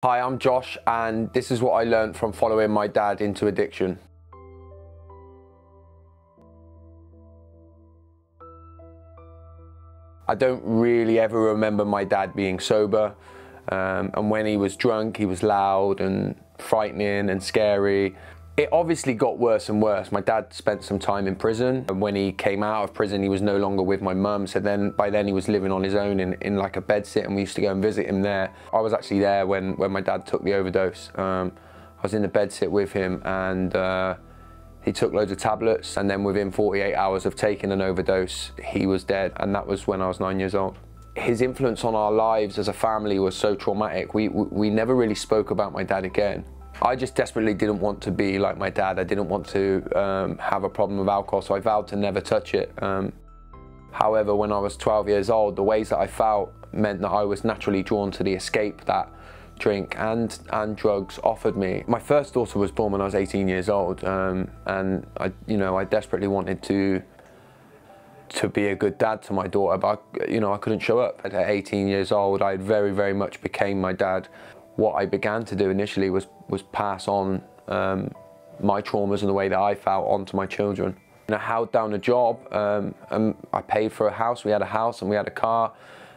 Hi, I'm Josh, and this is what I learned from following my dad into addiction. I don't really ever remember my dad being sober, and when he was drunk, he was loud and frightening and scary. It obviously got worse and worse. My dad spent some time in prison, and when he came out of prison, he was no longer with my mum, so by then he was living on his own in like a bedsit, and we used to go and visit him there. I was actually there when my dad took the overdose. I was in the bedsit with him, and he took loads of tablets, and then within 48 hours of taking an overdose, he was dead, and that was when I was 9 years old. His influence on our lives as a family was so traumatic. We never really spoke about my dad again. I just desperately didn't want to be like my dad. I didn't want to have a problem with alcohol, so I vowed to never touch it. However, when I was 12 years old, the ways that I felt meant that I was naturally drawn to the escape that drink and drugs offered me. My first daughter was born when I was 18 years old, and I desperately wanted to be a good dad to my daughter, but I couldn't show up. At 18 years old, I very, very much became my dad. What I began to do initially was pass on my traumas and the way that I felt onto my children. I held down a job, and I paid for a house. We had a house and we had a car,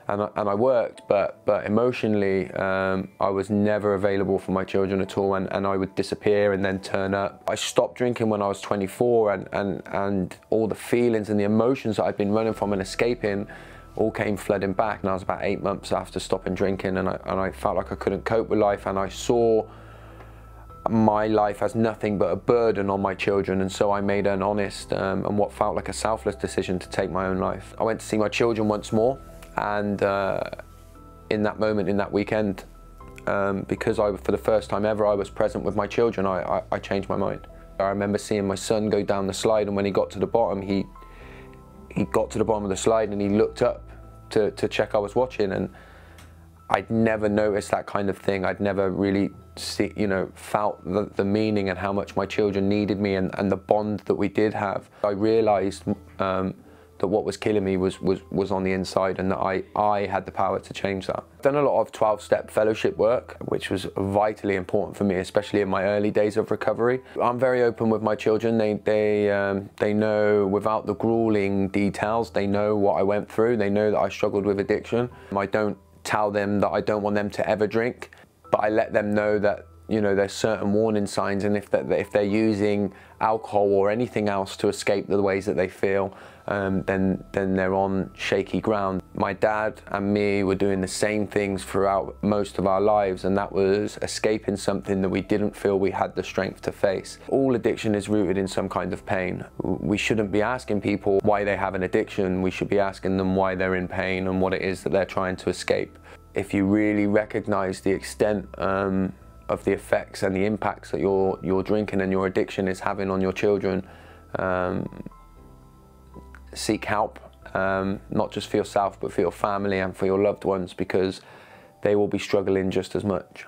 and I worked, but emotionally I was never available for my children at all, and I would disappear and then turn up. I stopped drinking when I was 24, and all the feelings and the emotions that I'd been running from and escaping all came flooding back. And I was about 8 months after stopping drinking, and I felt like I couldn't cope with life, and I saw my life as nothing but a burden on my children, and so I made an honest and what felt like a selfless decision to take my own life. I went to see my children once more, and in that moment, in that weekend, because for the first time ever I was present with my children, I changed my mind. I remember seeing my son go down the slide, and when he got to the bottom, he got to the bottom of the slide and he looked up to check I was watching, and I'd never noticed that kind of thing. I'd never really felt the meaning and how much my children needed me, and the bond that we did have. I realised that what was killing me was on the inside, and that I had the power to change that. I've done a lot of 12-step fellowship work, which was vitally important for me, especially in my early days of recovery. I'm very open with my children. They know, without the grueling details, they know what I went through. They know that I struggled with addiction. I don't tell them that I don't want them to ever drink, but I let them know that there's certain warning signs, and if they're using alcohol or anything else to escape the ways that they feel, then they're on shaky ground. My dad and me were doing the same things throughout most of our lives, and that was escaping something that we didn't feel we had the strength to face. All addiction is rooted in some kind of pain. We shouldn't be asking people why they have an addiction. We should be asking them why they're in pain and what it is that they're trying to escape. If you really recognize the extent of the effects and the impacts that your drinking and your addiction is having on your children, seek help, not just for yourself but for your family and for your loved ones, because they will be struggling just as much.